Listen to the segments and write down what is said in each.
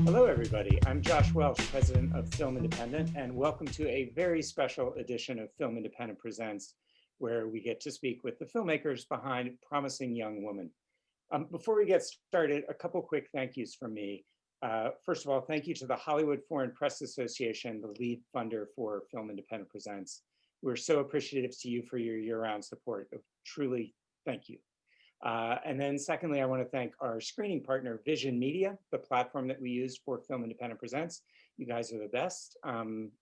Hello, everybody. I'm Josh Welsh, president of Film Independent, and welcome to a very special edition of Film Independent Presents, where we get to speak with the filmmakers behind Promising Young Woman. Before we get started, a couple quick thank yous from me. First of all, thank you to the Hollywood Foreign Press Association, the lead funder for Film Independent Presents. We're so appreciative to you for your year-round support. Truly, thank you. And then secondly, I want to thank our screening partner, Vision Media, the platform that we use for Film Independent Presents. You guys are the best.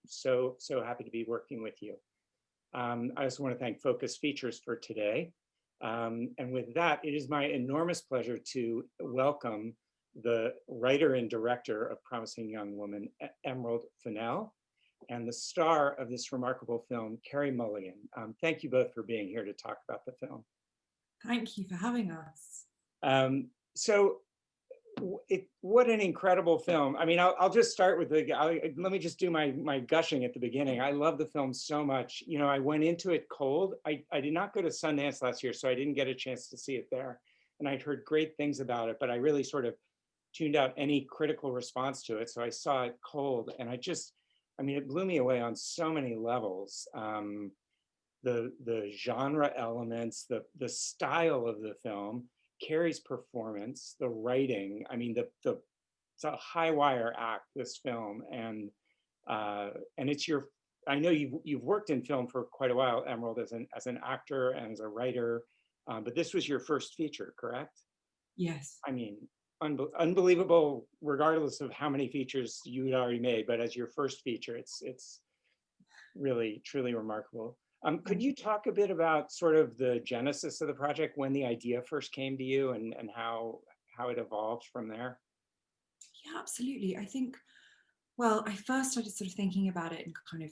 So happy to be working with you. I also want to thank Focus Features for today. And with that, it is my enormous pleasure to welcome the writer and director of Promising Young Woman, Emerald Fennell, and the star of this remarkable film, Carey Mulligan. Thank you both for being here to talk about the film. Thank you for having us. What an incredible film. I mean, I'll just start with let me just do my gushing at the beginning. I love the film so much. You know, I went into it cold. I did not go to Sundance last year, so I didn't get a chance to see it there. And I'd heard great things about it, but I really sort of tuned out any critical response to it. So I saw it cold, and I mean, it blew me away on so many levels. The genre elements, the style of the film, Carey's performance, the writing. I mean, it's a high wire act, this film, and it's your. I know you've worked in film for quite a while, Emerald, as an actor and as a writer, but this was your first feature, correct? Yes. I mean, unbelievable, regardless of how many features you had already made, but as your first feature, it's really, truly remarkable. Could you talk a bit about sort of the genesis of the project, when the idea first came to you, and how it evolved from there? Yeah, absolutely. I think, well, I first started sort of thinking about it and kind of,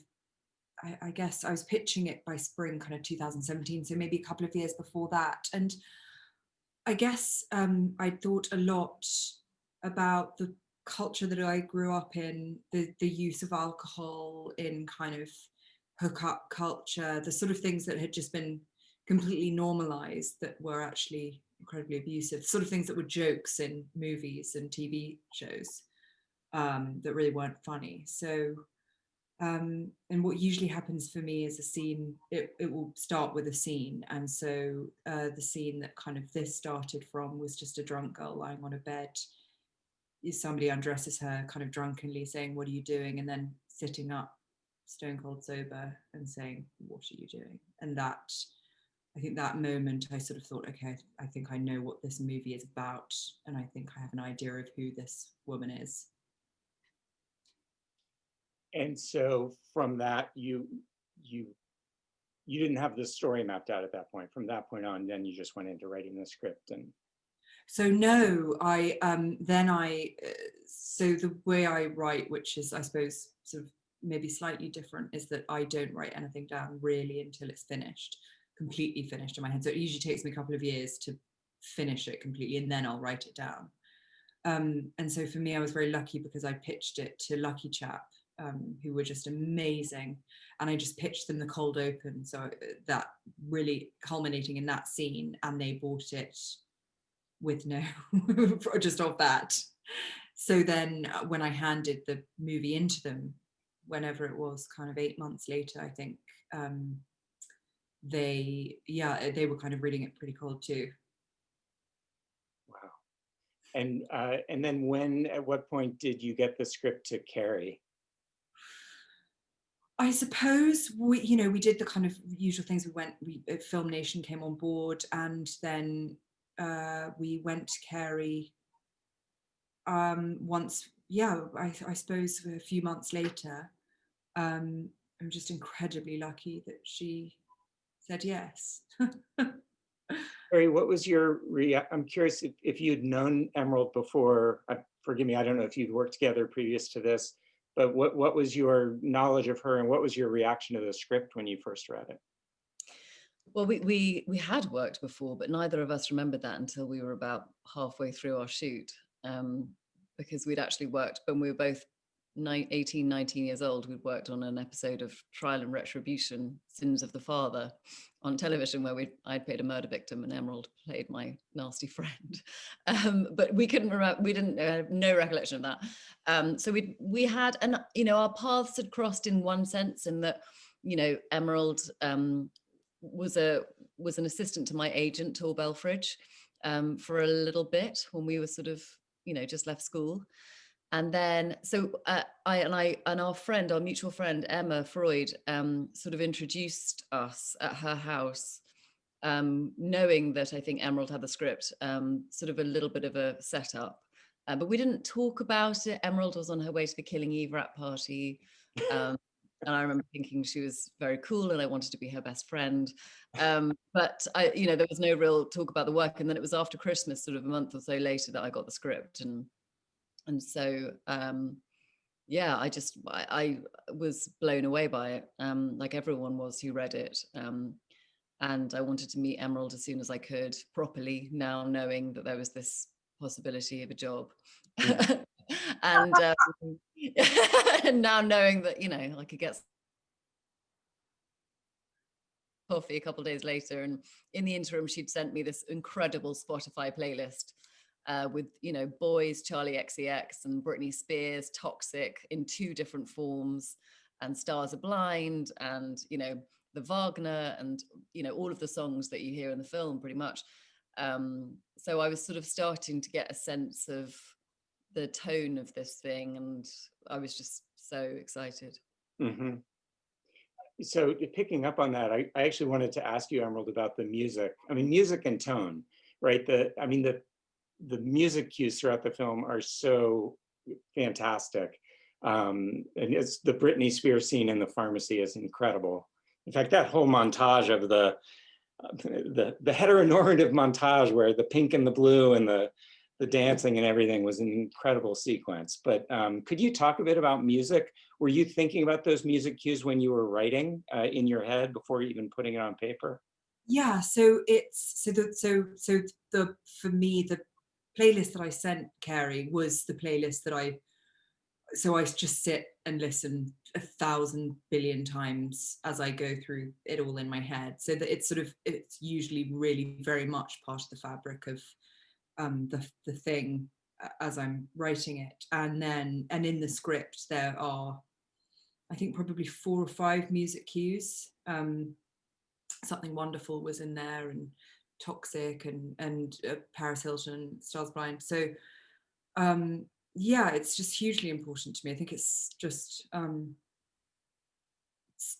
I guess I was pitching it by spring kind of 2017, so maybe a couple of years before that. And I guess I thought a lot about the culture that I grew up in, the use of alcohol in kind of hookup culture, the sort of things that had just been completely normalized that were actually incredibly abusive, sort of things that were jokes in movies and TV shows that really weren't funny. So, and what usually happens for me is a scene, it will start with a scene. And so the scene that kind of this started from was just a drunk girl lying on a bed. Somebody undresses her kind of drunkenly saying, "What are you doing?" And then sitting up stone cold sober and saying, "What are you doing?" And that, I think that moment I sort of thought, okay, I think I know what this movie is about, and I think I have an idea of who this woman is. And so from that, you didn't have the story mapped out at that point. From that point on, then you just went into writing the script. And so no, so the way I write, which is I suppose sort of maybe slightly different, is that I don't write anything down really until it's finished, completely finished in my head. So it usually takes me a couple of years to finish it completely, and then I'll write it down. And so for me, I was very lucky because I pitched it to Lucky Chap, who were just amazing, and I just pitched them the cold open, so that really culminating in that scene, and they bought it with no just off that. So then when I handed the movie into them, whenever it was, kind of 8 months later, I think, they were kind of reading it pretty cold too. wow. And then at what point did you get the script to Carey? I suppose we did the kind of usual things. Film Nation came on board, and then we went to Carey once. Yeah, I suppose a few months later. I'm just incredibly lucky that she said yes. Carey, what was your I'm curious if you'd known Emerald before. Forgive me, I don't know if you'd worked together previous to this, but what was your knowledge of her, and what was your reaction to the script when you first read it? Well, we had worked before, but neither of us remembered that until we were about halfway through our shoot, because we'd actually worked when we were both 18, 19 years old, we'd worked on an episode of Trial and Retribution, Sins of the Father, on television, where I'd played a murder victim and Emerald played my nasty friend. But we couldn't remember, we didn't have no recollection of that. So we had, and our paths had crossed in one sense, in that, Emerald was an assistant to my agent, Tor Belfridge, for a little bit when we were sort of, just left school. And then, so our mutual friend, Emma Freud, sort of introduced us at her house, knowing that I think Emerald had the script, sort of a little bit of a setup. But we didn't talk about it. Emerald was on her way to the Killing Eve rap party. And I remember thinking she was very cool and I wanted to be her best friend. But there was no real talk about the work. And then it was after Christmas, sort of a month or so later, that I got the script. And so, I was blown away by it, like everyone was who read it. And I wanted to meet Emerald as soon as I could, properly, now knowing that there was this possibility of a job. And and now knowing that, I could get coffee a couple of days later. And in the interim, she'd sent me this incredible Spotify playlist with, Boys, Charlie XCX and Britney Spears, Toxic in 2 different forms, and Stars Are Blind, and, the Wagner, and, all of the songs that you hear in the film, pretty much. So I was sort of starting to get a sense of the tone of this thing, and I was just so excited. Mm-hmm. So picking up on that, I actually wanted to ask you, Emerald, about the music. I mean, music and tone, right? The music cues throughout the film are so fantastic. And it's the Britney Spears scene in the pharmacy is incredible. In fact, that whole montage of the heteronormative montage where the pink and the blue and the dancing and everything was an incredible sequence. But could you talk a bit about music? Were you thinking about those music cues when you were writing in your head before even putting it on paper? Yeah, so for me, the playlist that I sent Carey was the playlist that I just sit and listen 1,000 billion times as I go through it all in my head, so that it's usually really very much part of the fabric of the thing as I'm writing it. And in the script there are, I think, probably 4 or 5 music cues. Something Wonderful was in there, and Toxic, and Paris Hilton, Stars Blind. So it's just hugely important to me. I think it's just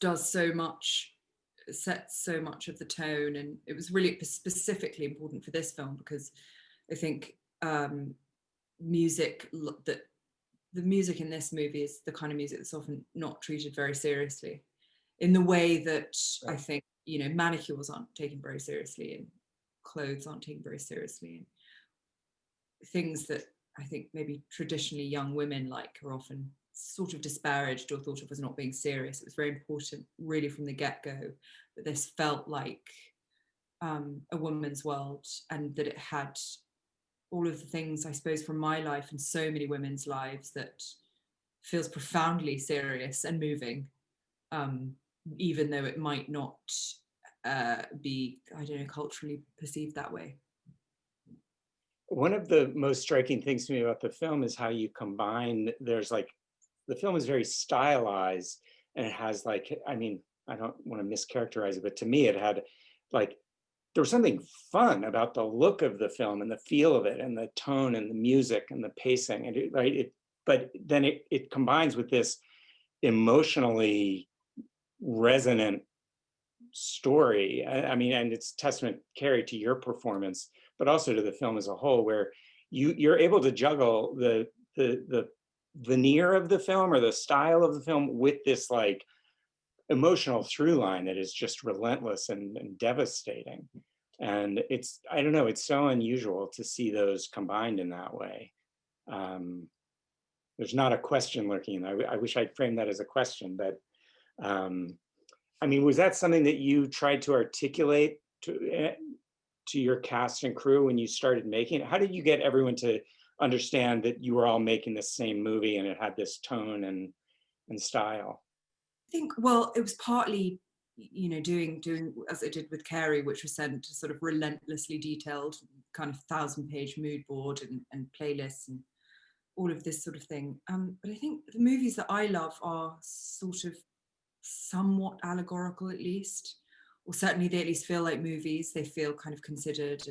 does so much, sets so much of the tone, and it was really specifically important for this film because I think music, that the music in this movie is the kind of music that's often not treated very seriously, in the way that I think, manicures aren't taken very seriously, and clothes aren't taken very seriously, and things that I think maybe traditionally young women like are often sort of disparaged or thought of as not being serious. It was very important, really, from the get-go, that this felt like a woman's world, and that it had all of the things, I suppose, from my life and so many women's lives, that feels profoundly serious and moving, even though it might not be, I don't know, culturally perceived that way. One of the most striking things to me about the film is how you combine, the film is very stylized, and it has I don't want to mischaracterize it, but to me it had there was something fun about the look of the film and the feel of it and the tone and the music and the pacing, and but then it combines with this emotionally resonant story. And it's testament, Carey, to your performance, but also to the film as a whole, where you're able to juggle the veneer of the film or the style of the film with this emotional through line that is just relentless and devastating. And I don't know, it's so unusual to see those combined in that way. There's not a question lurking. I wish I'd framed that as a question, but was that something that you tried to articulate to your cast and crew when you started making it? How did you get everyone to understand that you were all making the same movie and it had this tone and style? I think, well, it was partly, you know, doing as I did with Carey, which was sent to sort of relentlessly detailed kind of 1,000-page mood board and playlists and all of this sort of thing. But I think the movies that I love are sort of somewhat allegorical, at least, or certainly they at least feel like movies. They feel kind of considered,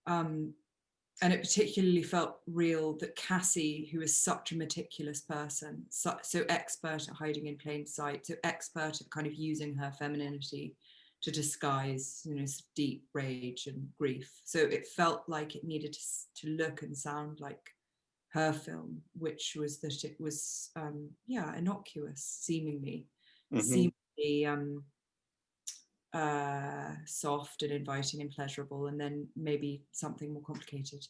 and it particularly felt real that Cassie, who is such a meticulous person, so expert at hiding in plain sight, so expert at kind of using her femininity to disguise, you know, deep rage and grief. So it felt like it needed to look and sound like her film, which was that it was, innocuous, seemingly, Mm-hmm. soft and inviting and pleasurable, and then maybe something more complicated.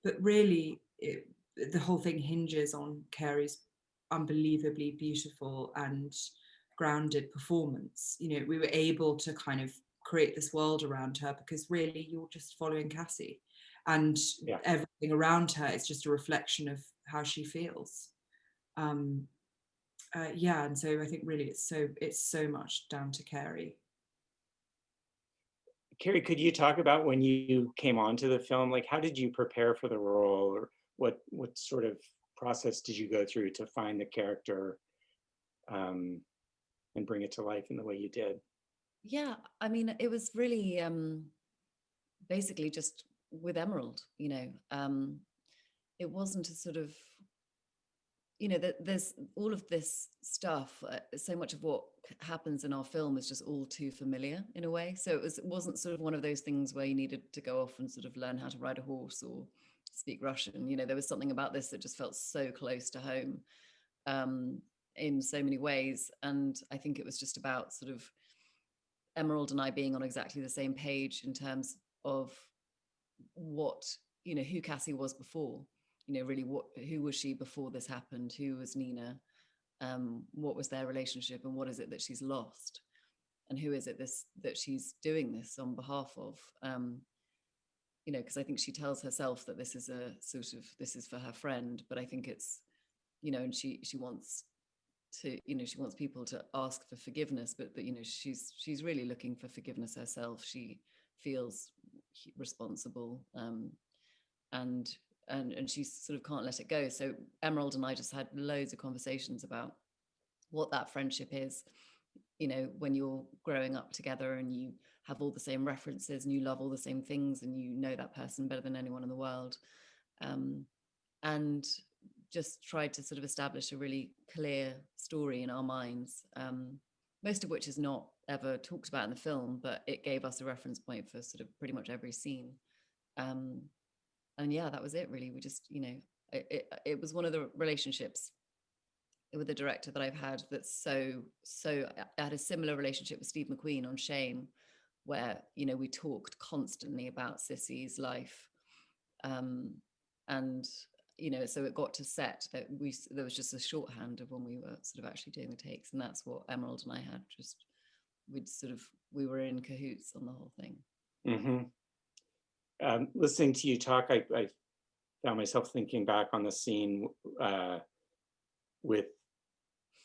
But really, the whole thing hinges on Carey's unbelievably beautiful and grounded performance. You know, we were able to kind of create this world around her because really you're just following Cassie, and everything around her is just a reflection of how she feels. And so I think really it's so much down to Carey. Carey, could you talk about when you came onto the film? Like, how did you prepare for the role, or what sort of process did you go through to find the character and bring it to life in the way you did? Yeah, I mean, it was really basically just with Emerald, you know. It wasn't a sort of, you know, there's all of this stuff. So much of what happens in our film is just all too familiar in a way. So it wasn't sort of one of those things where you needed to go off and sort of learn how to ride a horse or speak Russian. You know, there was something about this that just felt so close to home in so many ways. And I think it was just about sort of Emerald and I being on exactly the same page in terms of what, you know, who Cassie was before. You know, really, who was she before this happened? Who was Nina? What was their relationship, and what is it that she's lost? And who is it that she's doing this on behalf of? You know, because I think she tells herself that this is for her friend, but I think it's, you know, and she wants to, you know, she wants people to ask for forgiveness, but you know, she's really looking for forgiveness herself. She feels responsible, and she sort of can't let it go. So Emerald and I just had loads of conversations about what that friendship is, you know, when you're growing up together and you have all the same references and you love all the same things and you know that person better than anyone in the world, and just tried to sort of establish a really clear story in our minds, most of which is not ever talked about in the film, but it gave us a reference point for sort of pretty much every scene. And yeah, that was it really. We just, you know, it was one of the relationships with the director that I've had that's so I had a similar relationship with Steve McQueen on Shame, where, you know, we talked constantly about Sissy's life, and you know, so it got to set that there was just a shorthand of when we were sort of actually doing the takes, and that's what Emerald and I had. Just we were in cahoots on the whole thing. Mm-hmm. Listening to you talk, I found myself thinking back on the scene with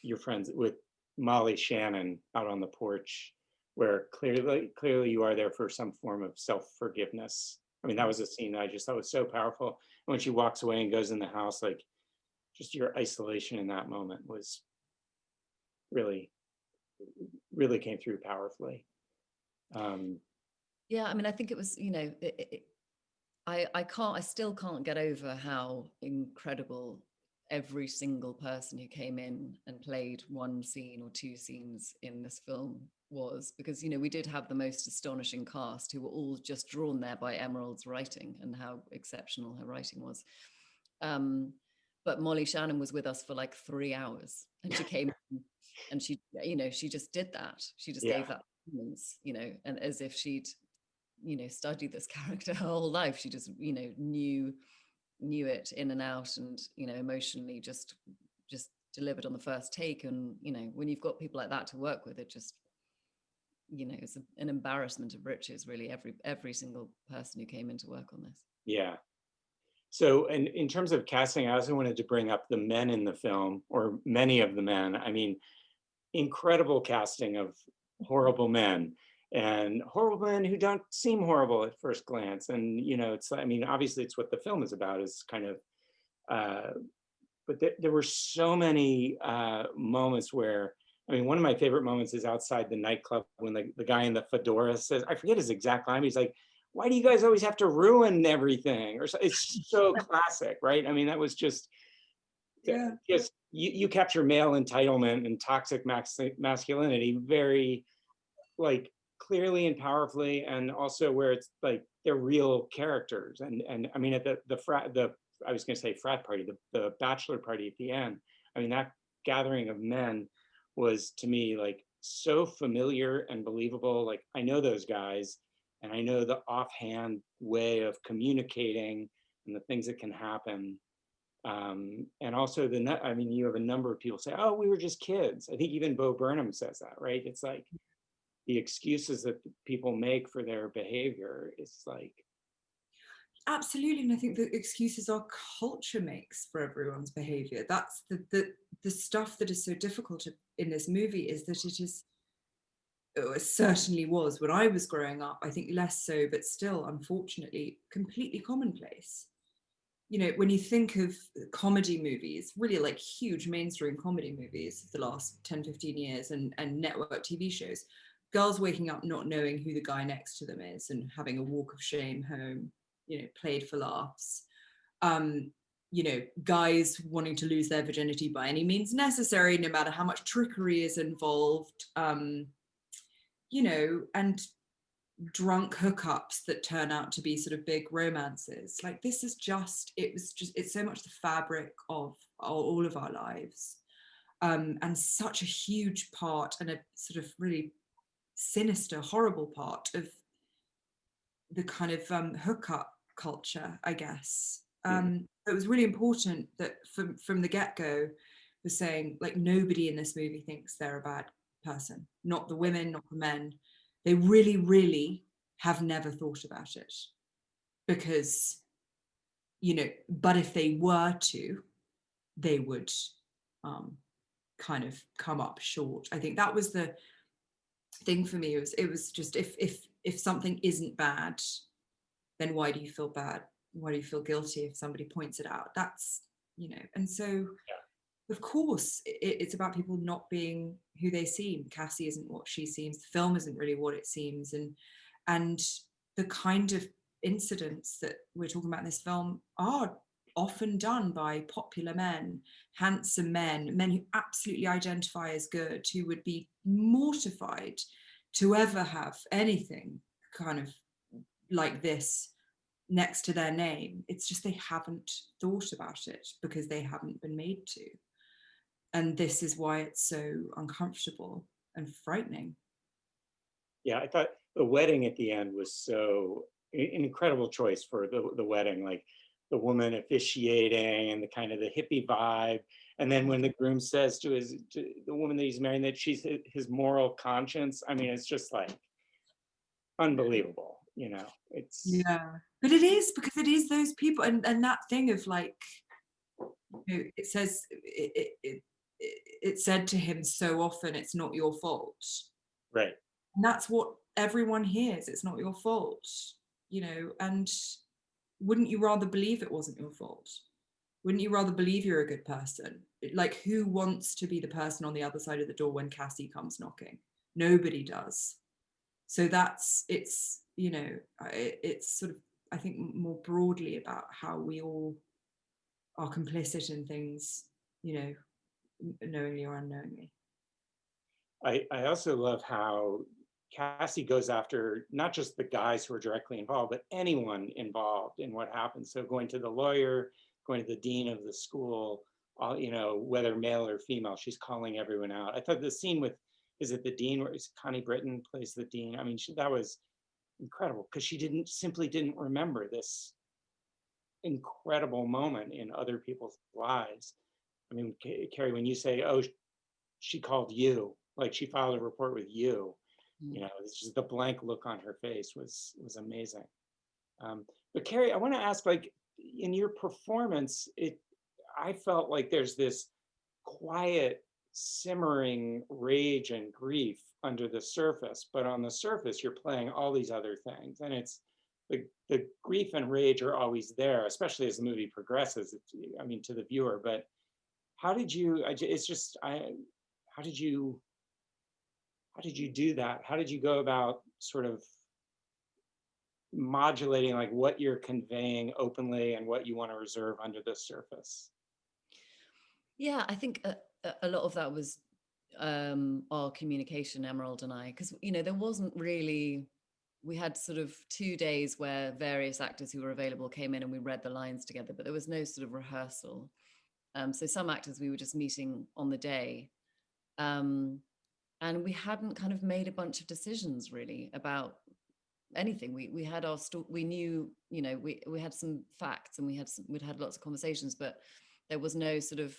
your friends, with Molly Shannon out on the porch, where clearly you are there for some form of self-forgiveness. I mean, that was a scene I just thought was so powerful. And when she walks away and goes in the house, like, just your isolation in that moment was really came through powerfully. Yeah, I mean, I think it was, you know, I still can't get over how incredible every single person who came in and played one scene or two scenes in this film was, because, you know, we did have the most astonishing cast who were all just drawn there by Emerald's writing and how exceptional her writing was. But Molly Shannon was with us for like 3 hours, and she came and she, you know, she just did that. She just gave that performance, you know, and as if she'd, you know, studied this character her whole life. She just, you know, knew it in and out, and, you know, emotionally just delivered on the first take. And, you know, when you've got people like that to work with, it just, you know, it's an embarrassment of riches, really, every single person who came in to work on this. Yeah. So in terms of casting, I also wanted to bring up the men in the film, or many of the men. I mean, incredible casting of horrible men, and horrible men who don't seem horrible at first glance. And, you know, it's, I mean, obviously it's what the film is about, is kind of, uh, but there were so many moments where, I mean, one of my favorite moments is outside the nightclub when the guy in the fedora says, I forget his exact line, he's like, why do you guys always have to ruin everything? Or so, it's so classic, right? I mean, that was Yeah. just, you capture male entitlement and toxic masculinity very, like, clearly and powerfully, and also where it's like they're real characters. And I mean, at the I was going to say frat party, the bachelor party at the end, I mean, that gathering of men was, to me, like, so familiar and believable. Like, I know those guys, and I know the offhand way of communicating and the things that can happen. And also I mean, you have a number of people say, oh, we were just kids. I think even Bo Burnham says that, right? It's like the excuses that people make for their behavior. It's like, Absolutely, and I think the excuses our culture makes for everyone's behavior. That's the stuff that is so difficult in this movie, is that it is, it certainly was when I was growing up, I think less so, but still, unfortunately, completely commonplace. You know, when you think of comedy movies, really like huge mainstream comedy movies of the last 10, 15 years, and network TV shows, girls waking up not knowing who the guy next to them is and having a walk of shame home, you know, played for laughs. You know, guys wanting to lose their virginity by any means necessary, no matter how much trickery is involved. You know, and drunk hookups that turn out to be sort of big romances. Like, this is just, it's so much the fabric of all of our lives. And such a huge part, and a sort of really sinister, horrible part of the kind of hookup culture, I guess. It was really important that from the get-go was saying, like, nobody in this movie thinks they're a bad person, not the women, not the men. They really, really have never thought about it, because, you know, but if they were to, they would kind of come up short. I think that was the thing for me. It was just, if something isn't bad, then why do you feel bad? Why do you feel guilty if somebody points it out? That's, you know, and so of course it's about people not being who they seem. Cassie isn't what she seems. The film isn't really what it seems, and the kind of incidents that we're talking about in this film are often done by popular men, handsome men, men who absolutely identify as good, who would be mortified to ever have anything kind of like this next to their name. It's just they haven't thought about it because they haven't been made to. And this is why it's so uncomfortable and frightening. yeah, I thought the wedding at the end was so an incredible choice for the wedding, like the woman officiating and the kind of the hippie vibe. And then when the groom says to the woman that he's marrying that she's his moral conscience, I mean, it's just like unbelievable, you know. It's, Yeah, but it is, because it is those people, and that thing of, like, you know, it says it said to him so often, it's not your fault. right. And that's what everyone hears. It's not your fault, you know. And wouldn't you rather believe it wasn't your fault? Wouldn't you rather believe you're a good person? Like, who wants to be the person on the other side of the door when Cassie comes knocking? Nobody does. So it's, you know, it's sort of, I think, more broadly about how we all are complicit in things, you know, knowingly or unknowingly. I also love how Cassie goes after not just the guys who are directly involved, but anyone involved in what happens. So going to the lawyer, going to the dean of the school, all, you know, whether male or female, she's calling everyone out. I thought the scene with, is it the dean, where Connie Britton plays the dean? I mean, that was incredible, because she simply didn't remember this incredible moment in other people's lives. I mean, Carey, when you say, oh, she called you, like she filed a report with you, you know, it's just the blank look on her face was amazing. But Carey, I want to ask, like, in your performance, I felt like there's this quiet, simmering rage and grief under the surface, but on the surface, you're playing all these other things, and it's the grief and rage are always there, especially as the movie progresses. I mean, to the viewer. But how did you? It's just How did you? How did you do that? How did you go about sort of modulating like what you're conveying openly and what you want to reserve under the surface? Yeah, I think a lot of that was our communication, Emerald and I, because there wasn't really. We had sort of 2 days where various actors who were available came in and we read the lines together, but there was no sort of rehearsal. So some actors we were just meeting on the day, and we hadn't kind of made a bunch of decisions really about anything. We had our we knew, we had some facts and we'd had lots of conversations, but there was no sort of,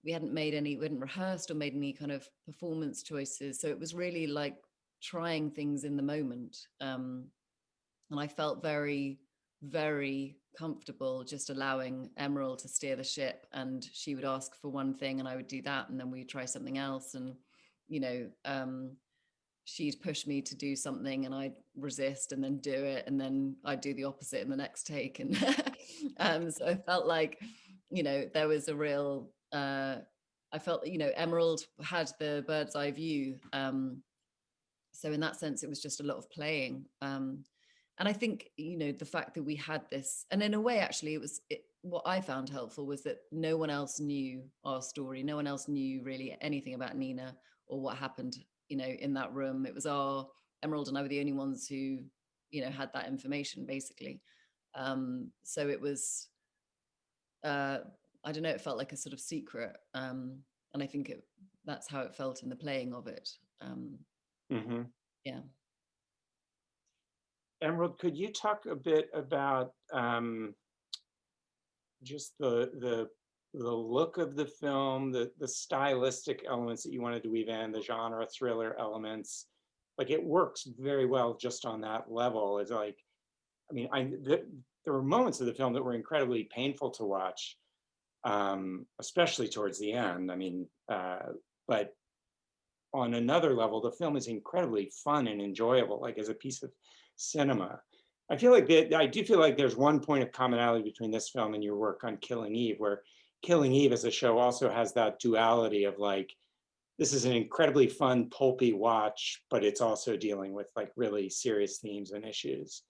we hadn't rehearsed or made any kind of performance choices. So it was really like trying things in the moment. And I felt very, very comfortable just allowing Emerald to steer the ship, and she would ask for one thing and I would do that, and then we'd try something else. And, she'd push me to do something and I'd resist and then do it, and then I'd do the opposite in the next take. And so I felt like, there was a real, I felt, Emerald had the bird's eye view. So in that sense, it was just a lot of playing. And I think, the fact that we had this, and in a way, actually, what I found helpful was that no one else knew our story. No one else knew really anything about Nina or what happened, in that room. It was Emerald and I were the only ones who, had that information, basically. So it was, I don't know, it felt like a sort of secret. And I think that's how it felt in the playing of it. Mm-hmm. Yeah. Emerald, could you talk a bit about just the look of the film, the stylistic elements that you wanted to weave in, the genre thriller elements? Like, it works very well just on that level. It's like, I mean, there were moments of the film that were incredibly painful to watch, especially towards the end. I mean, but on another level, the film is incredibly fun and enjoyable, like as a piece of cinema. I do feel like there's one point of commonality between this film and your work on Killing Eve, where Killing Eve as a show also has that duality of like, this is an incredibly fun, pulpy watch, but it's also dealing with like really serious themes and issues.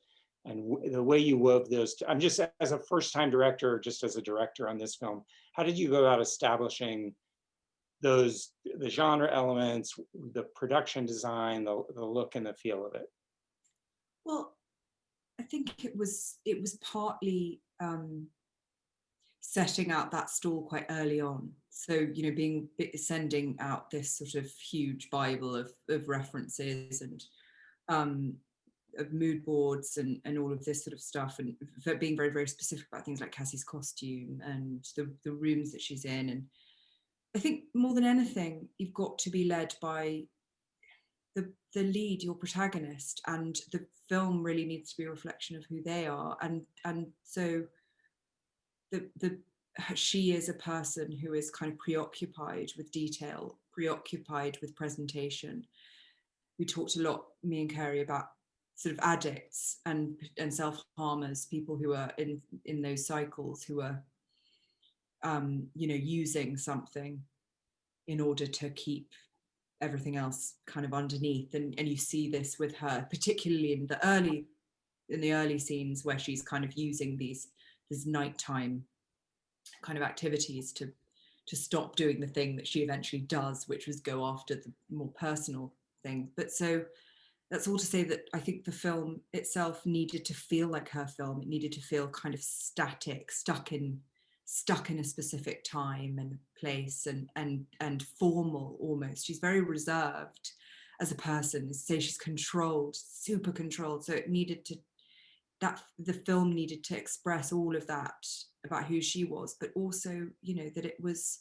And the way you wove those, I'm just, as a first-time director, just as a director on this film, how did you go about establishing the genre elements, the production design, the look and the feel of it? Well, I think it was partly setting out that stall quite early on. So, sending out this sort of huge Bible of references and of mood boards and all of this sort of stuff, and being very, very specific about things like Cassie's costume and the rooms that she's in. And I think more than anything, you've got to be led by the lead, your protagonist, and the film really needs to be a reflection of who they are. And so she is a person who is kind of preoccupied with detail, preoccupied with presentation. We talked a lot, me and Carey, about sort of addicts and self-harmers, people who are in those cycles, who are using something in order to keep everything else kind of underneath. And you see this with her, particularly in the early scenes where she's kind of using these nighttime kind of activities to stop doing the thing that she eventually does, which was go after the more personal thing. But so that's all to say that I think the film itself needed to feel like her film. It needed to feel kind of static, stuck in a specific time and place, and formal almost. She's very reserved as a person. Say she's controlled, super controlled. So the film needed to express all of that about who she was, but also, that it was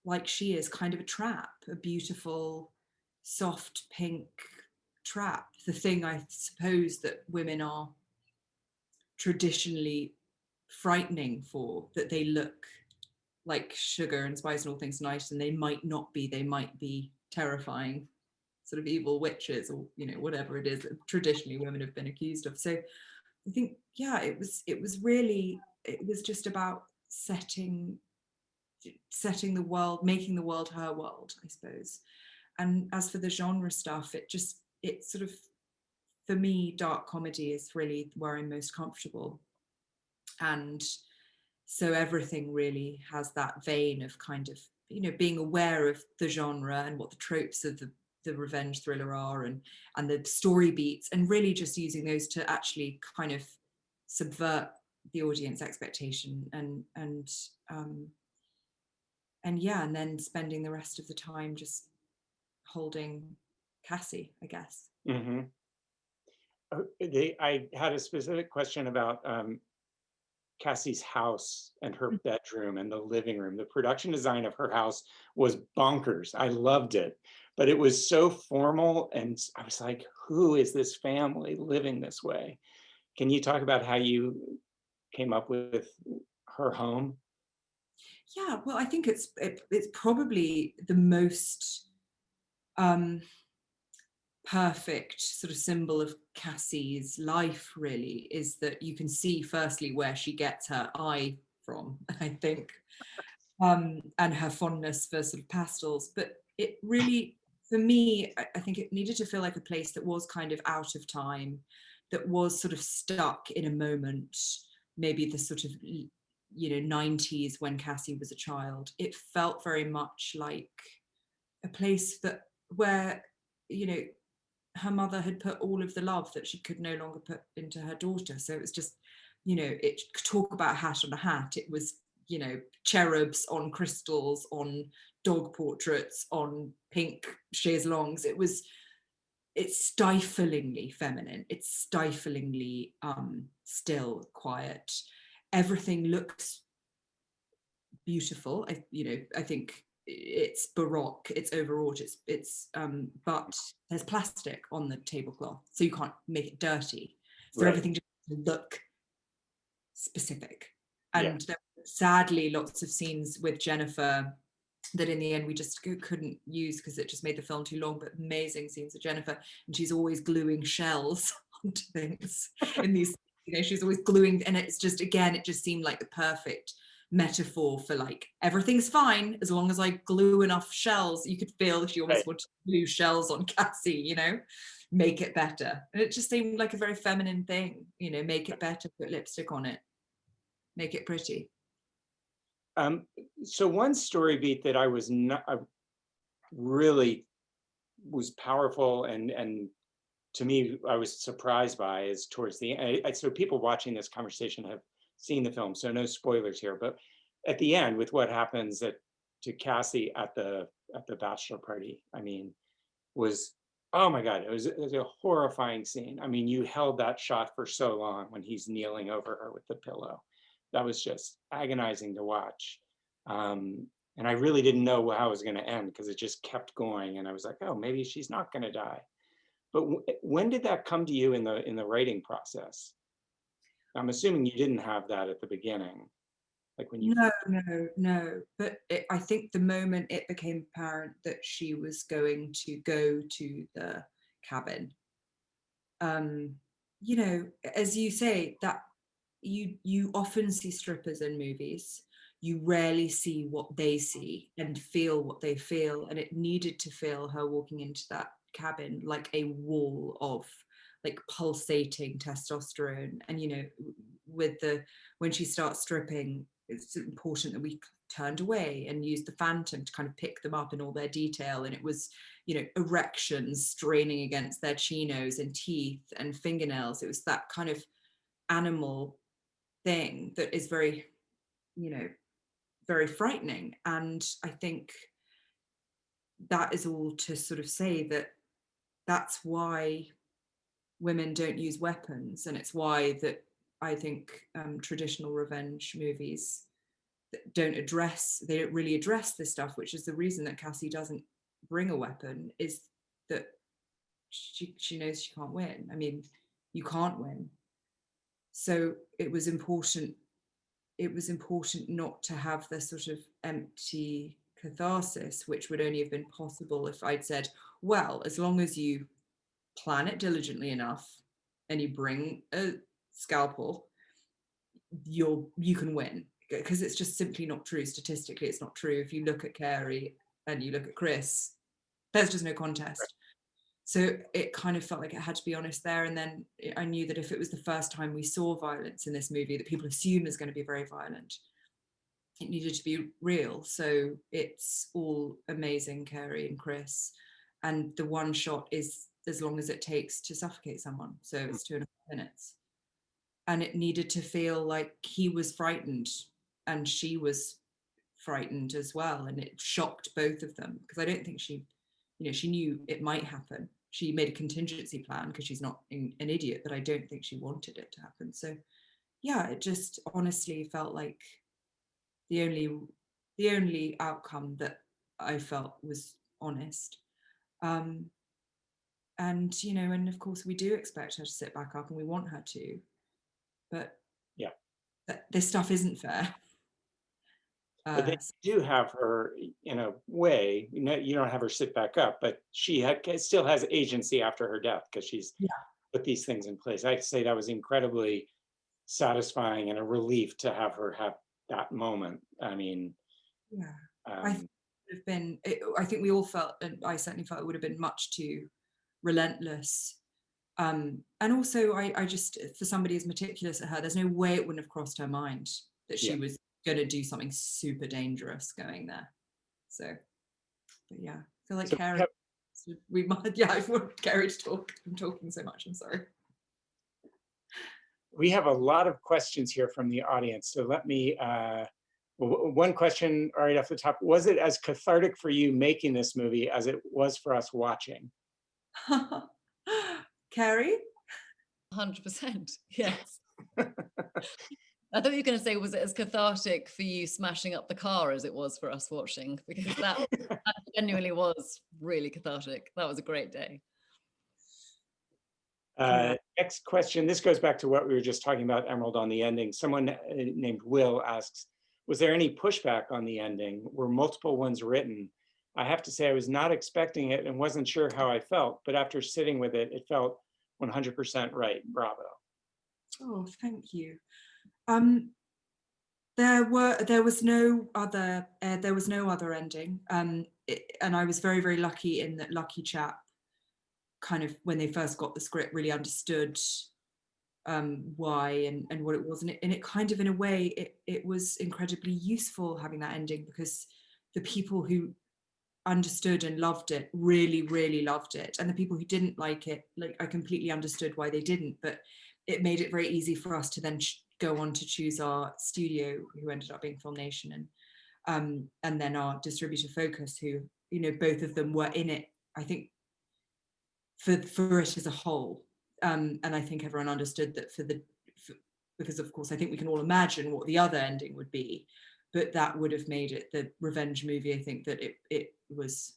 like she is kind of a trap, a beautiful, soft pink trap. The thing I suppose that women are traditionally frightening for, that they look like sugar and spice and all things nice, and they might not be. They might be terrifying sort of evil witches, or whatever it is that traditionally women have been accused of. So I think, yeah, it was just about setting the world, making the world her world, I suppose. And as for the genre stuff, it sort of, for me, dark comedy is really where I'm most comfortable. And so everything really has that vein of kind of, being aware of the genre and what the tropes of the revenge thriller are, and the story beats, and really just using those to actually kind of subvert the audience expectation, and yeah, and then spending the rest of the time just holding Cassie, I guess. Mm-hmm. I had a specific question about Cassie's house and her bedroom and the living room. The production design of her house was bonkers. I loved it, but it was so formal, and I was like, who is this family living this way? Can you talk about how you came up with her home? Yeah, well, I think it's probably the most perfect sort of symbol of Cassie's life, really, is that you can see firstly where she gets her eye from, I think, and her fondness for sort of pastels. But it really, for me, I think it needed to feel like a place that was kind of out of time, that was sort of stuck in a moment, maybe the sort of 90s when Cassie was a child. It felt very much like a place where her mother had put all of the love that she could no longer put into her daughter. So it was just, it talk about hat on a hat. It was, cherubs on crystals, on dog portraits, on pink chaise longues. It's stiflingly feminine. It's stiflingly still, quiet. Everything looks beautiful. I think it's baroque, it's overwrought, but there's plastic on the tablecloth, so you can't make it dirty. So Right. everything just look specific. Yeah. And there were sadly lots of scenes with Jennifer that in the end we just couldn't use because it just made the film too long, but amazing scenes with Jennifer, and she's always gluing shells onto things in these, she's always gluing, and it's just, again, it just seemed like the perfect metaphor for like, everything's fine as long as I glue enough shells. You could feel she almost wanted to glue shells on Cassie, make it better. And it just seemed like a very feminine thing, make it better, put lipstick on it, make it pretty. So one story beat that I was not really was powerful, and to me, I was surprised by, is towards the end. So people watching this conversation have seen the film, so no spoilers here. But at the end, with what happens to Cassie at the bachelor party, I mean, was, oh my God, it was a horrifying scene. I mean, you held that shot for so long when he's kneeling over her with the pillow. That was just agonizing to watch. And I really didn't know how it was going to end, because it just kept going. And I was like, oh, maybe she's not going to die. But when did that come to you in the writing process? I'm assuming you didn't have that at the beginning, like when you. No. But I think the moment it became apparent that she was going to go to the cabin, as you say, that you often see strippers in movies. You rarely see what they see and feel what they feel, and it needed to feel her walking into that cabin like a wall of like pulsating testosterone. And when she starts stripping, it's important that we turned away and used the phantom to kind of pick them up in all their detail. And it was, erections straining against their chinos and teeth and fingernails. It was that kind of animal thing that is very, very frightening. And I think that is all to sort of say that that's why women don't use weapons, and it's why that I think traditional revenge movies don't really address this stuff, which is the reason that Cassie doesn't bring a weapon, is that she knows she can't win. I mean, you can't win. So it was important it was important not to have the sort of empty catharsis, which would only have been possible if I'd said, well, as long as you plan it diligently enough and you bring a scalpel, you can win. Because it's just simply not true. Statistically, it's not true. If you look at Carey and you look at Chris, there's just no contest. So it kind of felt like it had to be honest there. And then I knew that if it was the first time we saw violence in this movie that people assume is going to be very violent, it needed to be real. So it's all amazing, Carey and Chris. And the one shot is as long as it takes to suffocate someone. So it's 2.5 minutes. And it needed to feel like he was frightened and she was frightened as well. And it shocked both of them, because I don't think she knew it might happen. She made a contingency plan because she's not an idiot, but I don't think she wanted it to happen. So yeah, it just honestly felt like the only outcome that I felt was honest. And and of course we do expect her to sit back up and we want her to, but yeah, this stuff isn't fair. But they do have her in a way. You don't have her sit back up, but she still has agency after her death because she's put these things in place. I'd say that was incredibly satisfying and a relief to have her have that moment. I mean, I think it would have been. I think we all felt, and I certainly felt, it would have been much too relentless. And also, I just, for somebody as meticulous as her, there's no way it wouldn't have crossed her mind that she was going to do something super dangerous going there. So, but yeah, I feel like Carey, we might, I want Carey to talk. I'm talking so much, I'm sorry. We have a lot of questions here from the audience. So let me, one question right off the top, was it as cathartic for you making this movie as it was for us watching? Carey? 100%, yes. I thought you were going to say, was it as cathartic for you smashing up the car as it was for us watching? Because that genuinely was really cathartic. That was a great day. Next question. This goes back to what we were just talking about, Emerald, on the ending. Someone named Will asks, was there any pushback on the ending? Were multiple ones written? I have to say I was not expecting it and wasn't sure how I felt, but after sitting with it, it felt 100% right. Bravo. Oh, thank you. There was no other ending, and I was very, very lucky in that Lucky Chap kind of, when they first got the script, really understood why and what it was, and it kind of, in a way, it was incredibly useful having that ending, because the people who understood and loved it really, really loved it, and the people who didn't like it, like, I completely understood why they didn't, but it made it very easy for us to then go on to choose our studio, who ended up being Film Nation, and then our distributor Focus, who, both of them were in it, I think, for it as a whole. And I think everyone understood that because of course I think we can all imagine what the other ending would be, but that would have made it the revenge movie. I think that it was,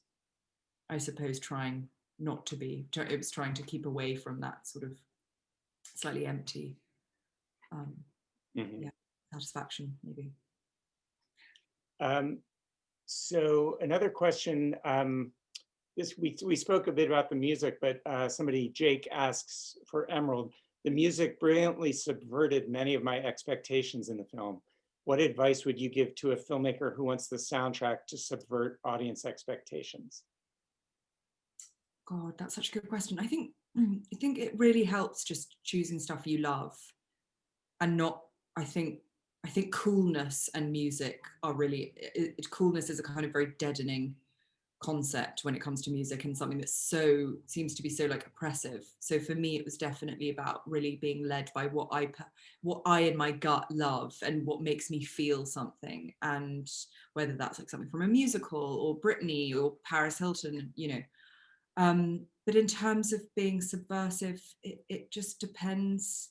I suppose, trying not to be, it was trying to keep away from that sort of slightly empty satisfaction, maybe. So another question, we spoke a bit about the music, but somebody, Jake, asks for Emerald, the music brilliantly subverted many of my expectations in the film. What advice would you give to a filmmaker who wants the soundtrack to subvert audience expectations? God, that's such a good question. I think it really helps just choosing stuff you love, and not, I think coolness and music are really, coolness is a kind of very deadening concept when it comes to music, and something that seems to be so like oppressive. So for me, it was definitely about really being led by what I in my gut love, and what makes me feel something, and whether that's like something from a musical or Britney or Paris Hilton, but in terms of being subversive, it just depends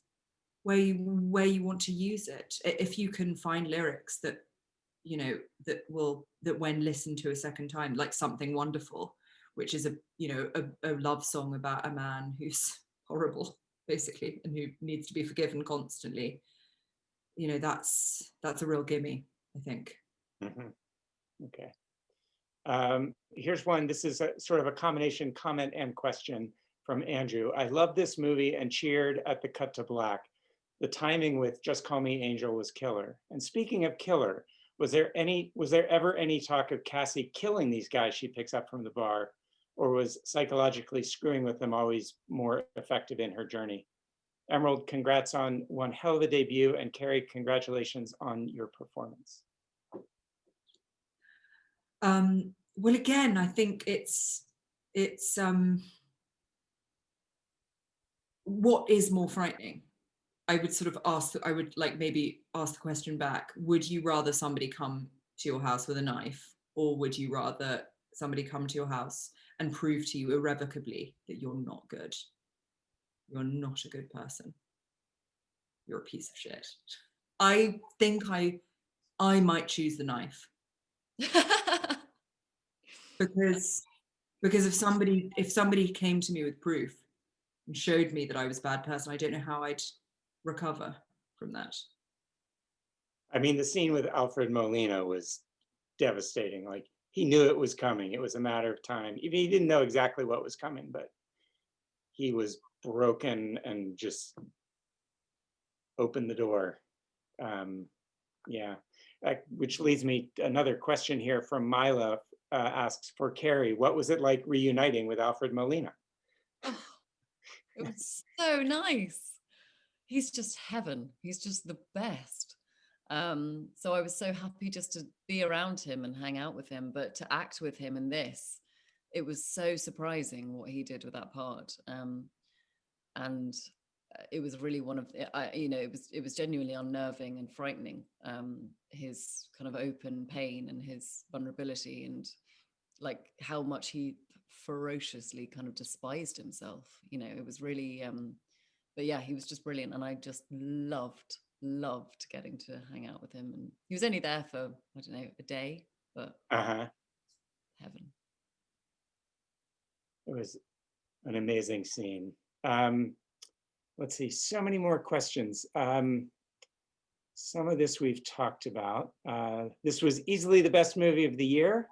where you want to use it. If you can find lyrics that that when listened to a second time, like Something Wonderful, which is a love song about a man who's horrible, basically, and who needs to be forgiven constantly. you know, that's a real gimme, I think. Mhm. Okay. Here's one. This is sort of a combination comment and question from Andrew. I love this movie and cheered at the cut to black. The timing with Just Call Me Angel was killer. And speaking of killer, was there ever any talk of Cassie killing these guys she picks up from the bar, or was psychologically screwing with them always more effective in her journey? Emerald, congrats on one hell of a debut, and Carey, congratulations on your performance. Well, again, I think it's what is more frightening? I would sort of ask, I would like maybe ask the question back, would you rather somebody come to your house with a knife, or would you rather somebody come to your house and prove to you irrevocably that you're not good? You're not a good person. You're a piece of shit. I think I might choose the knife. because if somebody came to me with proof and showed me that I was a bad person, I don't know how I'd recover from that. I mean, the scene with Alfred Molina was devastating. Like, he knew it was coming. It was a matter of time. Even he didn't know exactly what was coming, but he was broken and just opened the door. Yeah, which leads me to another question here from Mila. Asks for Carey, what was it like reuniting with Alfred Molina? Oh, it was so nice. He's just heaven. He's just the best. So I was so happy just to be around him and hang out with him, but to act with him in this, it was so surprising what he did with that part. And it was really one of, it was genuinely unnerving and frightening. His kind of open pain and his vulnerability, and like how much he ferociously kind of despised himself. You know, it was really, but yeah, he was just brilliant, and I just loved getting to hang out with him. And he was only there for, I don't know, a day, but heaven. It was an amazing scene. Let's see, so many more questions. Some of this we've talked about. This was easily the best movie of the year,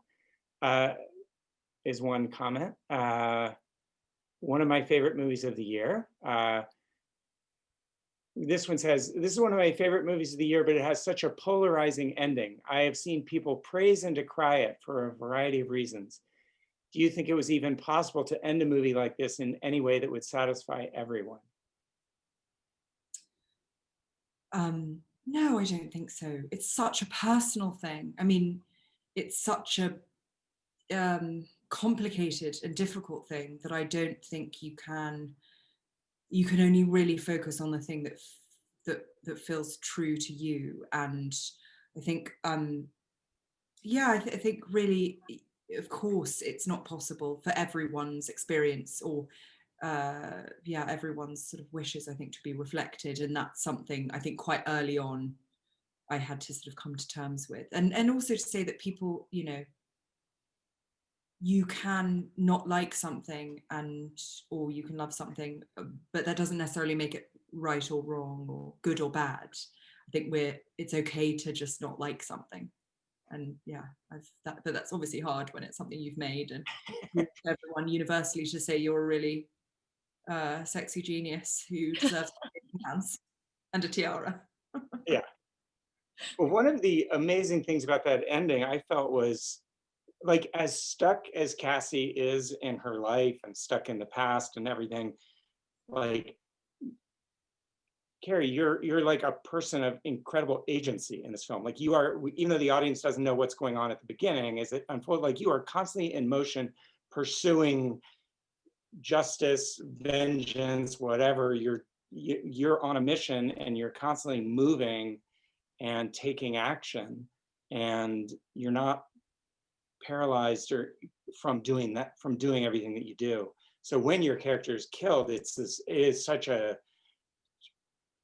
is one comment. One of my favorite movies of the year. This one says, this is one of my favorite movies of the year, but it has such a polarizing ending. I have seen people praise and decry it for a variety of reasons. Do you think it was even possible to end a movie like this in any way that would satisfy everyone? No, I don't think so. It's such a personal thing. I mean, it's such a complicated and difficult thing that I don't think you can only really focus on the thing that feels true to you. And I think yeah, I think really, of course, it's not possible for everyone's experience or yeah, everyone's sort of wishes, I think, to be reflected. And that's something I think quite early on I had to sort of come to terms with. And also to say that people, you know, you can not like something or you can love something, but that doesn't necessarily make it right or wrong or good or bad. I think it's okay to just not like something. And yeah, but that's obviously hard when it's something you've made and everyone universally to say you're a really sexy genius who deserves hands and a tiara. Yeah. Well, one of the amazing things about that ending, I felt, was like, as stuck as Cassie is in her life and stuck in the past and everything, like, Carey, you're like a person of incredible agency in this film. Like, you are, even though the audience doesn't know what's going on at the beginning, as it unfolds, like, you are constantly in motion, pursuing justice, vengeance, whatever. You're on a mission, and you're constantly moving and taking action, and you're not paralyzed from doing everything that you do. So when your character is killed, it is such a,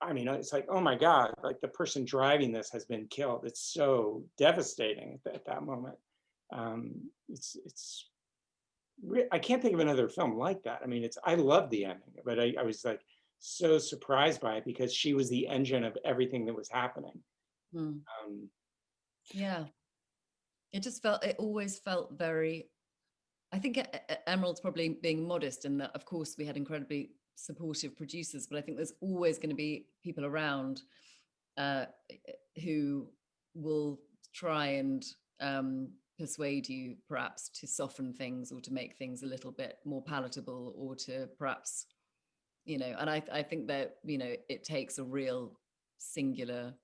I mean, it's like, oh my God, like the person driving this has been killed. It's so devastating at that moment. I can't think of another film like that. I mean, I love the ending, but I was like so surprised by it because she was the engine of everything that was happening. Mm. Yeah, it always felt very, I think Emerald's probably being modest in that, of course, we had incredibly supportive producers, but I think there's always going to be people around who will try and persuade you perhaps to soften things or to make things a little bit more palatable, or to perhaps, and I think that, it takes a real singular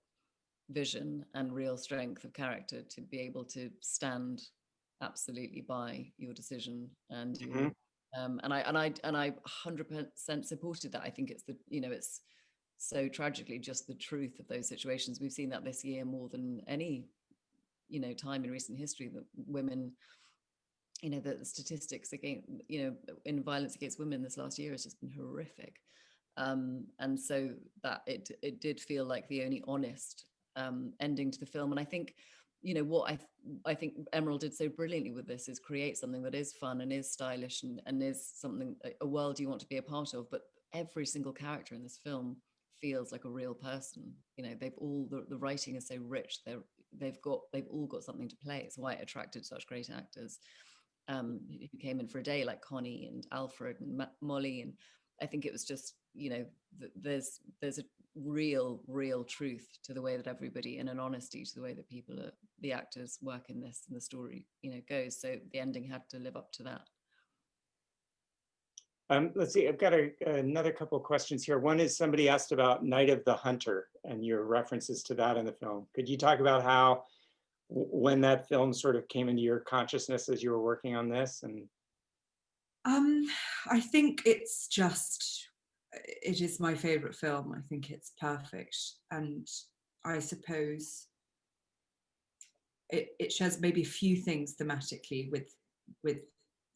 vision and real strength of character to be able to stand absolutely by your decision and your and I 100% supported that. I think it's it's so tragically just the truth of those situations. We've seen that this year more than any time in recent history, that women, the statistics against in violence against women this last year has just been horrific. And so that it did feel like the only honest ending to the film. And I think what I think Emerald did so brilliantly with this is create something that is fun and is stylish and is something, a world you want to be a part of. But every single character in this film feels like a real person. They've all, the writing is so rich. They've all got something to play. It's why it attracted such great actors who came in for a day, like Connie and Alfred and Molly. And I think it was just, there's a real truth to the way that everybody, and an honesty to the way that the actors work in this, and the story, goes. So the ending had to live up to that. Let's see, I've got another couple of questions here. One is, somebody asked about Night of the Hunter and your references to that in the film. Could you talk about how, when that film sort of came into your consciousness as you were working on this? And I think it is my favorite film. I think it's perfect, and I suppose it shares maybe a few things thematically with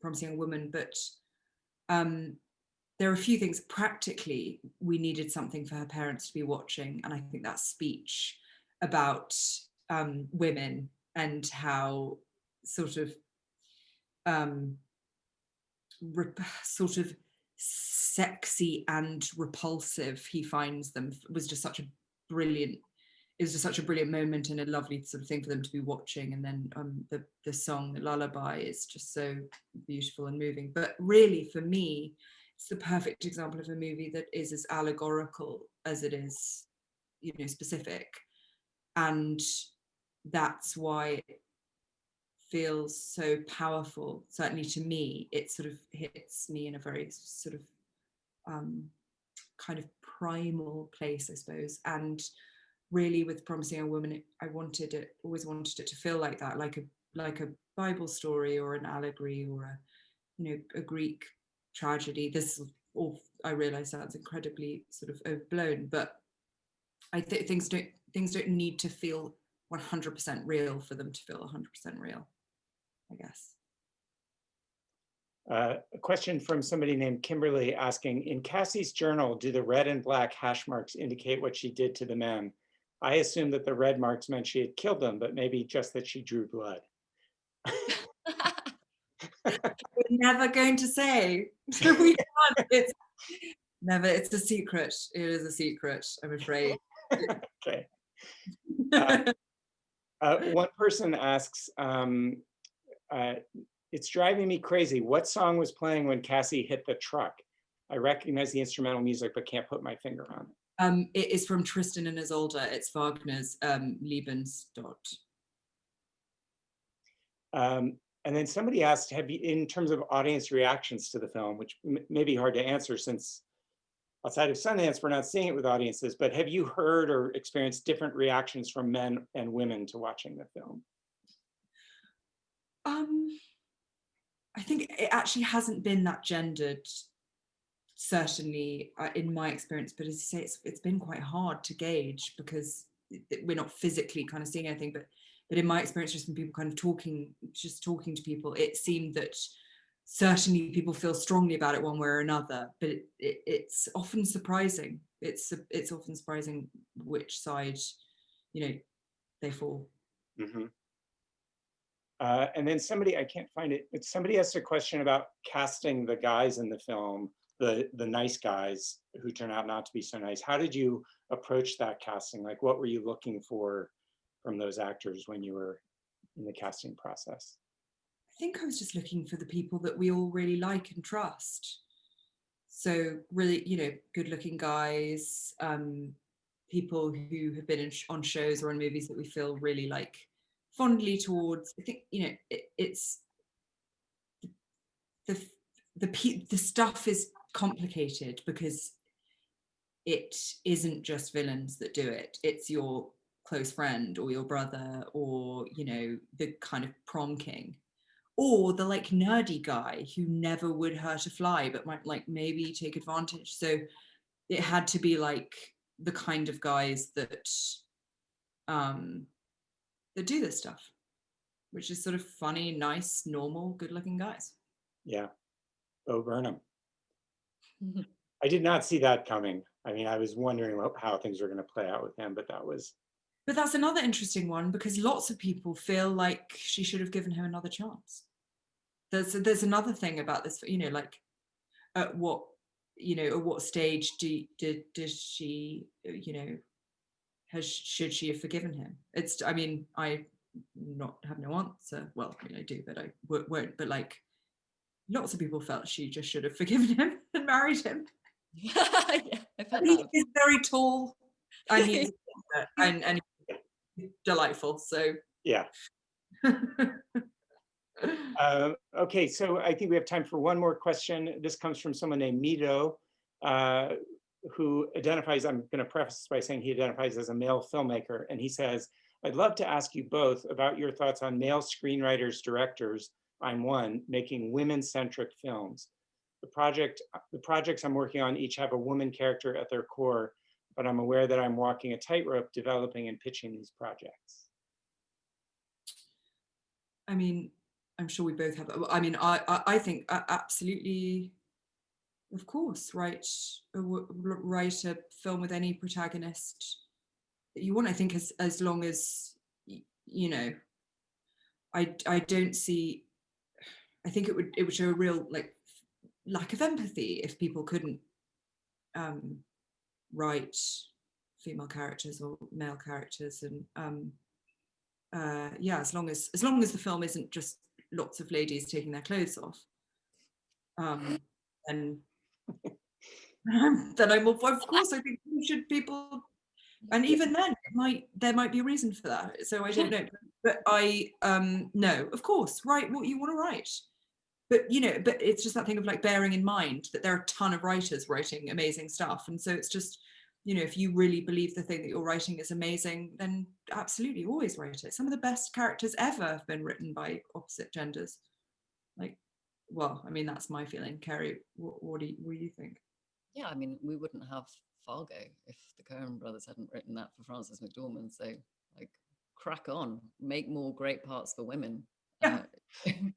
Promising Young Woman, but there are a few things practically. We needed something for her parents to be watching, and I think that speech about women and how sort of sexy and repulsive he finds them was just such a brilliant. It was just such a brilliant moment and a lovely sort of thing for them to be watching. And then the song, the lullaby, is just so beautiful and moving. But really, for me, it's the perfect example of a movie that is as allegorical as it is, specific. And that's why it feels so powerful. Certainly to me, it sort of hits me in a very sort of kind of primal place, I suppose. And really, with Promising Young Woman, I always wanted it to feel like that, like a Bible story or an allegory or a Greek tragedy. This all, I realize, sounds incredibly sort of overblown, but I think things don't need to feel 100% real for them to feel 100% real, I guess. A question from somebody named Kimberly asking, in Cassie's journal, do the red and black hash marks indicate what she did to the men? I assumed that the red marks meant she had killed them, but maybe just that she drew blood. We're never going to say. We can't. It's never. It's a secret. It is a secret, I'm afraid. Okay. One person asks, it's driving me crazy. What song was playing when Cassie hit the truck? I recognize the instrumental music, but can't put my finger on it. It is from Tristan and Isolde. It's Wagner's Lebensdott. And then somebody asked, have you, in terms of audience reactions to the film, which may be hard to answer since outside of Sundance, we're not seeing it with audiences, but have you heard or experienced different reactions from men and women to watching the film? I think it actually hasn't been that gendered, certainly in my experience, but as you say, it's been quite hard to gauge because we're not physically kind of seeing anything, but in my experience, just from people kind of talking to people, it seemed that certainly people feel strongly about it one way or another, but it's often surprising. It's often surprising which side, they fall. Mm-hmm. And then somebody, I can't find it, but somebody asked a question about casting the guys in the film. the nice guys who turn out not to be so nice. How did you approach that casting? Like, what were you looking for from those actors when you were in the casting process? I think I was just looking for the people that we all really like and trust. So really, good looking guys, people who have been on shows or in movies that we feel really like fondly towards. I think, it's the stuff is complicated because it isn't just villains that do it. It's your close friend or your brother or, the kind of prom king, or the like nerdy guy who never would hurt a fly but might like maybe take advantage. So it had to be like the kind of guys that do this stuff, which is sort of funny, nice, normal, good-looking guys. Yeah, Bo Burnham. I did not see that coming. I mean, I was wondering how things were going to play out with him, but that's another interesting one because lots of people feel like she should have given him another chance. There's another thing about this, like at what stage does she, should she have forgiven him? I have no answer. Well, I do, but I won't. But like, lots of people felt she just should have forgiven him and married him. Yeah, I felt He that. is very tall, and he's and he's delightful. So yeah. Okay, so I think we have time for one more question. This comes from someone named Mido, who identifies, I'm going to preface this by saying he identifies as a male filmmaker, and he says, I'd love to ask you both about your thoughts on male screenwriters, directors, I'm one, making women-centric films. The projects I'm working on each have a woman character at their core, but I'm aware that I'm walking a tightrope developing and pitching these projects. I mean, I'm sure we both have that. I mean, I think absolutely, of course, write a film with any protagonist that you want. I think as long as, I don't see, I think it would show a real like lack of empathy if people couldn't write female characters or male characters, and as long as the film isn't just lots of ladies taking their clothes off, then I'm all for, of course I think people, and even then there might be a reason for that. So I don't know, but I no, of course, write what you want to write. But but it's just that thing of like bearing in mind that there are a ton of writers writing amazing stuff, and so it's just, if you really believe the thing that you're writing is amazing, then absolutely always write it. Some of the best characters ever have been written by opposite genders. Like, well, I mean, that's my feeling. Carey, what do you think? Yeah, I mean, we wouldn't have Fargo if the Coen brothers hadn't written that for Frances McDormand. So, like, crack on, make more great parts for women. Yeah.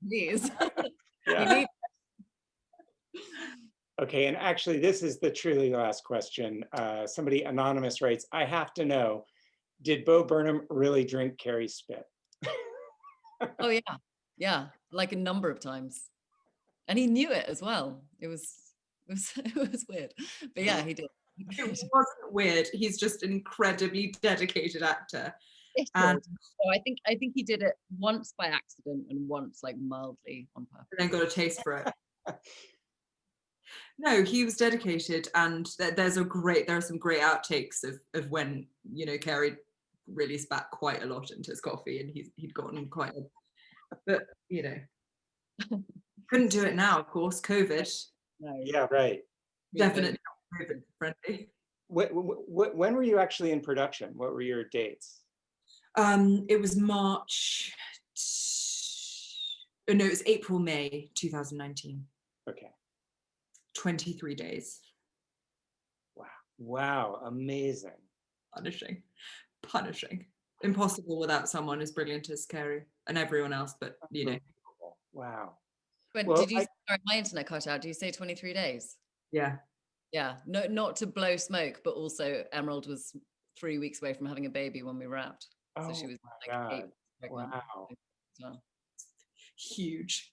Please. Yeah. Okay, and actually, this is the truly last question. Somebody anonymous writes, I have to know, did Bo Burnham really drink Carey's spit? Oh, yeah, like a number of times. And he knew it as well. It was weird. But yeah, he did. It wasn't weird. He's just an incredibly dedicated actor. And so I think he did it once by accident and once like mildly on purpose. And then got a taste for it. No, he was dedicated, and there are some great outtakes of when Carey really spat quite a lot into his coffee, and he'd gotten quite but couldn't do it now, of course, COVID. No. Yeah, right. Definitely not COVID friendly. When were you actually in production? What were your dates? It was March. Oh no, it was April, May 2019. Okay. 23 days. Wow, amazing. Punishing. Impossible without someone as brilliant as Carey and everyone else, but Wow. But well, did you, sorry, my internet cut out. Do you say 23 days? Yeah. Yeah, no, not to blow smoke, but also Emerald was 3 weeks away from having a baby when we wrapped. So she was like 8 weeks pregnant. Wow. Well. Huge.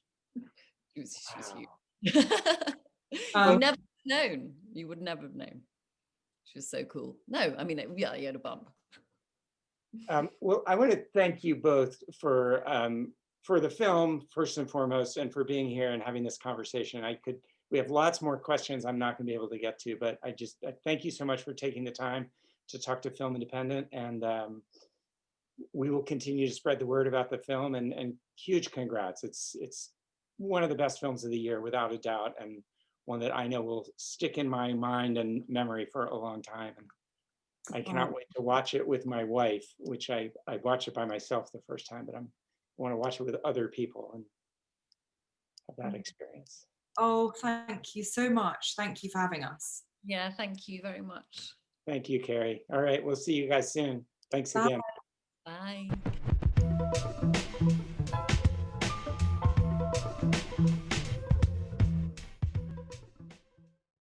She was huge. Well, Never known. You would never have known. She was so cool. No, I mean, yeah, you had a bump. Well, I want to thank you both for the film, first and foremost, and for being here and having this conversation. We have lots more questions I'm not going to be able to get to, but I thank you so much for taking the time to talk to Film Independent, and we will continue to spread the word about the film, and huge congrats. It's one of the best films of the year, without a doubt, and one that I know will stick in my mind and memory for a long time. And I cannot wait to watch it with my wife, which I watched it by myself the first time, but I want to watch it with other people and have that experience. Oh, thank you so much. Thank you for having us. Yeah, thank you very much. Thank you, Carey. All right, we'll see you guys soon. Thanks Bye. again. Bye.